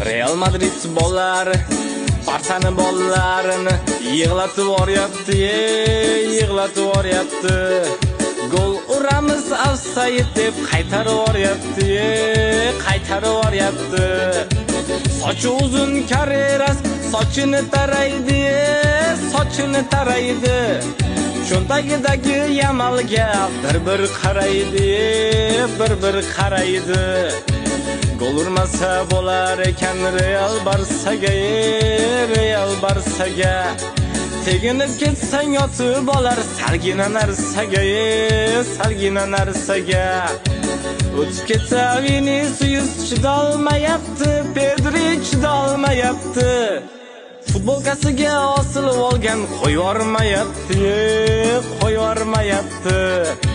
Real Madrid bollar Barsani bollarini yig'latib yuboryapti, yig'latib yuboryapti. Gol uramiz offside deb qaytarib yuboryapti, qaytarib yuboryapti. Sochi uzun Carreras sochini taraydi, sochini taraydi. Cho'ntagidagi Yamalga bir qaraydi, bir qaraydi. Gol urmasa bo'lar ekan Real Barsaga, Real Barsaga. Teginib ketsang yotib olar salgina narsaga, salgina narsaga. O'tib ketsa Vinicius chidolmayapti, Pedri chidolmayapti. Futbolkasiga osilib olgan qo'yvormayapti, qo'yvormayapti.